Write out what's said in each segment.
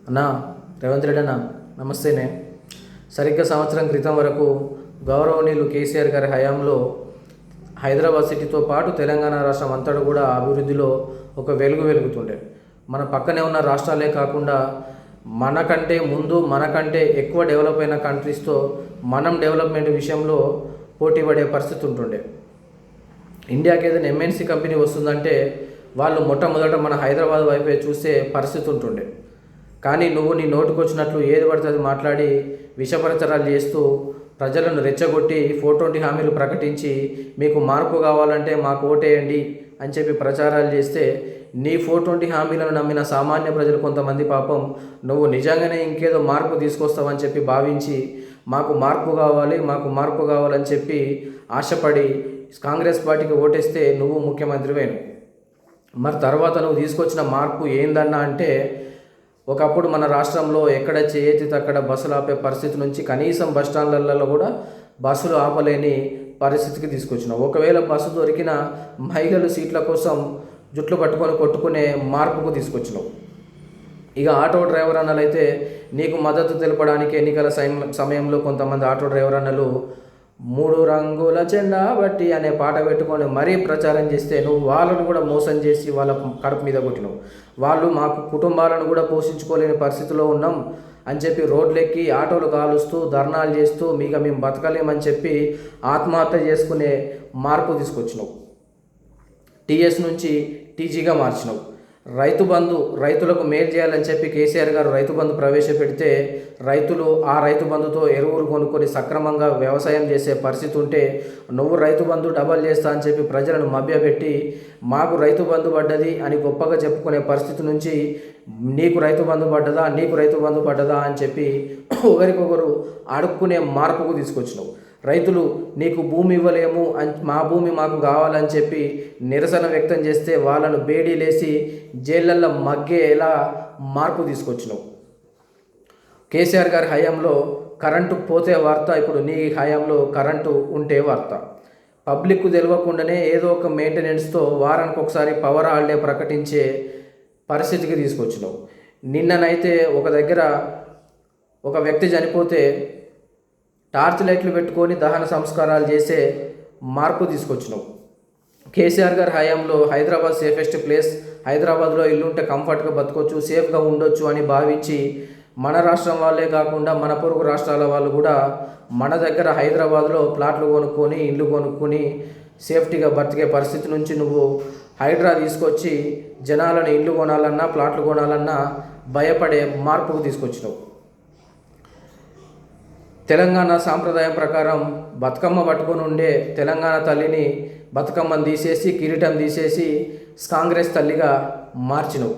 అన్నా రేవంత్ రెడ్డి అన్న నమస్తేనే. సరిగ్గా సంవత్సరం క్రితం వరకు గౌరవనీయులు కేసీఆర్ గారి హయాంలో హైదరాబాద్ సిటీతో పాటు తెలంగాణ రాష్ట్రం అంతటా కూడా అభివృద్ధిలో ఒక వెలుగు వెలుగుతుండే. మన పక్కనే ఉన్న రాష్ట్రాలే కాకుండా మనకంటే ముందు మనకంటే ఎక్కువ డెవలప్ అయిన కంట్రీస్తో మనం డెవలప్మెంట్ విషయంలో పోటీ పడే పరిస్థితి ఉంటుండే. ఇండియాకి ఏదైనా ఎంఎన్సీ కంపెనీ వస్తుందంటే వాళ్ళు మొట్టమొదట మన హైదరాబాద్ వైపే చూసే పరిస్థితి ఉంటుండే. కానీ నువ్వు నీ నోటుకు వచ్చినట్లు ఏది పడితే అది మాట్లాడి విషప్రచారాలు చేస్తూ ప్రజలను రెచ్చగొట్టి 420 హామీలు ప్రకటించి మీకు మార్పు కావాలంటే మాకు ఓటేయండి అని చెప్పి ప్రచారాలు చేస్తే నీ 420 హామీలను నమ్మిన సామాన్య ప్రజలు కొంతమంది పాపం నువ్వు నిజంగానే ఇంకేదో మార్పు తీసుకొస్తావని చెప్పి భావించి మాకు మార్పు కావాలని చెప్పి ఆశపడి కాంగ్రెస్ పార్టీకి ఓటేస్తే నువ్వు ముఖ్యమంత్రివేను. మరి తర్వాత నువ్వు తీసుకొచ్చిన మార్పు ఏందన్నా అంటే ఒకప్పుడు మన రాష్ట్రంలో ఎక్కడ చేతితో అక్కడ బస్సులు ఆపే పరిస్థితి నుంచి కనీసం బస్టాండ్లలో కూడా బస్సులు ఆపలేని పరిస్థితికి తీసుకొచ్చినావు. ఒకవేళ బస్సు దొరికిన మహిళలు సీట్ల కోసం జుట్లు పట్టుకొని కొట్టుకునే మార్పుకు తీసుకొచ్చినావు. ఇక ఆటో డ్రైవర్ అన్నలైతే నీకు మద్దతు తెలపడానికి ఎన్నికల సమయంలో కొంతమంది ఆటో డ్రైవర్ అన్నలు 3 రంగుల జెండా బట్టి అనే పాట పెట్టుకొని మరీ ప్రచారం చేస్తే నువ్వు వాళ్ళను కూడా మోసం చేసి వాళ్ళ కడుపు మీద కొట్టినావు. వాళ్ళు మాకు కుటుంబాలను కూడా పోషించుకోలేని పరిస్థితిలో ఉన్నాం అని చెప్పి రోడ్లెక్కి ఆటోలు కాలుస్తూ ధర్నాలు చేస్తూ మేము బతకలేమని చెప్పి ఆత్మహత్య చేసుకునే మార్పు తీసుకొచ్చినావు. టీఎస్ నుంచి టీజీగా మార్చినావు. రైతులకు మేలు చేయాలని చెప్పి కేసీఆర్ గారు రైతు బంధు ప్రవేశపెడితే రైతులు ఆ రైతు బంధుతో ఎరువులు కొనుక్కొని సక్రమంగా వ్యవసాయం చేసే పరిస్థితి ఉంటే నువ్వు రైతు బంధు డబల్ చేస్తా అని చెప్పి ప్రజలను మభ్యపెట్టి మాకు రైతు బంధు పడ్డది అని గొప్పగా చెప్పుకునే పరిస్థితి నుంచి నీకు రైతు బంధు పడ్డదా అని చెప్పి ఒకరికొకరు అడుక్కునే మార్పుకు తీసుకొచ్చినావు. రైతులు నీకు భూమి ఇవ్వలేము మా భూమి మాకు కావాలని చెప్పి నిరసన వ్యక్తం చేస్తే వాళ్ళను బేడీలేసి జైళ్ళల్లో మగ్గేలా మార్పు తీసుకొచ్చినావు. కేసీఆర్ గారి హయాంలో కరెంటు పోతే వార్త, ఇప్పుడు నీ హయాంలో కరెంటు ఉంటే వార్త. పబ్లిక్కు తెలియకుండానే ఏదో ఒక మెయింటెనెన్స్తో వారానికి ఒకసారి పవర్ హాలిడే ప్రకటించే పరిస్థితికి తీసుకొచ్చినావు. నిన్ననైతే ఒక దగ్గర ఒక వ్యక్తి చనిపోతే టార్చ్ లైట్లు పెట్టుకొని దహన సంస్కారాలు చేసే మార్పు తీసుకొచ్చినావు. కేసీఆర్ గారి హయాంలో హైదరాబాద్ సేఫెస్ట్ ప్లేస్, హైదరాబాద్లో ఇల్లుంటే కంఫర్ట్గా బతకొచ్చు, సేఫ్గా ఉండొచ్చు అని భావించి మన రాష్ట్రం వాళ్ళే కాకుండా మన పొరుగు రాష్ట్రాల వాళ్ళు కూడా మన దగ్గర హైదరాబాద్లో ప్లాట్లు కొనుక్కొని ఇల్లు కొనుక్కొని సేఫ్టీగా బతికే పరిస్థితి నుంచి నువ్వు హైడ్రా తీసుకొచ్చి జనాలను ఇల్లు కొనాలన్నా ప్లాట్లు కొనాలన్నా భయపడే మార్పుకు తీసుకొచ్చినావు. తెలంగాణ సాంప్రదాయం ప్రకారం బతుకమ్మ పట్టుకొని ఉండే తెలంగాణ తల్లిని బతుకమ్మను తీసేసి కిరీటం తీసేసి కాంగ్రెస్ తల్లిగా మార్చినవు.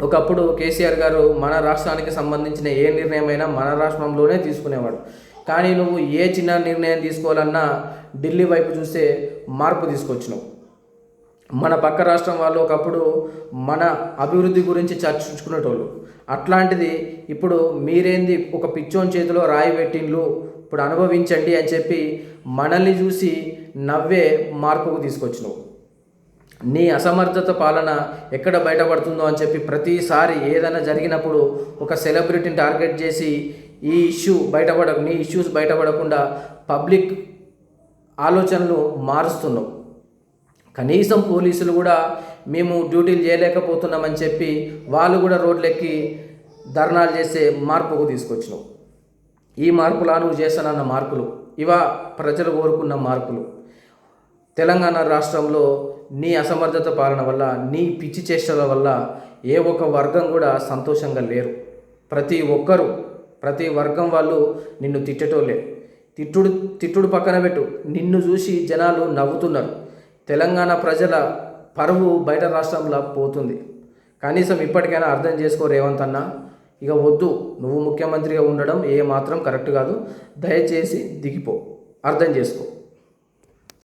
ఒకప్పుడు కేసీఆర్ గారు మన రాష్ట్రానికి సంబంధించిన ఏ నిర్ణయమైనా మన రాష్ట్రంలోనే తీసుకునేవాడు. కానీ నువ్వు ఏ చిన్న నిర్ణయం తీసుకోవాలన్నా ఢిల్లీ వైపు చూసే మార్పు తీసుకొచ్చినావు. మన పక్క రాష్ట్రం వాళ్ళు ఒకప్పుడు మన అభివృద్ధి గురించి చర్చించుకునేటోళ్ళు. అట్లాంటిది ఇప్పుడు మీరేంది ఒక పిచ్చోన్ చేతిలో రాయి పెట్టిండ్లు, ఇప్పుడు అనుభవించండి అని చెప్పి మనల్ని చూసి నవ్వే మార్పుకు తీసుకొచ్చినావు. నీ అసమర్థత పాలన ఎక్కడ బయటపడుతుందో అని చెప్పి ప్రతిసారి ఏదైనా జరిగినప్పుడు ఒక సెలబ్రిటీని టార్గెట్ చేసి నీ ఇష్యూస్ బయటపడకుండా పబ్లిక్ ఆలోచనలు మారుస్తున్నావు. కనీసం పోలీసులు కూడా మేము డ్యూటీలు చేయలేకపోతున్నామని చెప్పి వాళ్ళు కూడా రోడ్లెక్కి ధర్నాలు చేసే మార్పుకు తీసుకొచ్చినావు. ఈ మార్పులా నువ్వు చేస్తానన్న మార్పులు ఇవా ప్రజలు కోరుకున్న మార్పులు. తెలంగాణ రాష్ట్రంలో నీ అసమర్థత పాలన వల్ల, నీ పిచ్చి చేష్టల వల్ల ఏ ఒక్క వర్గం కూడా సంతోషంగా లేరు. ప్రతి వర్గం వాళ్ళు నిన్ను తిట్టేటోళ్ళే. తిట్టుడు పక్కన పెట్టు, నిన్ను చూసి జనాలు నవ్వుతున్నారు. తెలంగాణ ప్రజల పరువు బయట రాష్ట్రంలో పోతుంది. కనీసం ఇప్పటికైనా అర్థం చేసుకో రేవంత్ అన్న. ఇక వద్దు, నువ్వు ముఖ్యమంత్రిగా ఉండడం ఏ మాత్రం కరెక్ట్ కాదు. దయచేసి దిగిపో, అర్థం చేసుకో.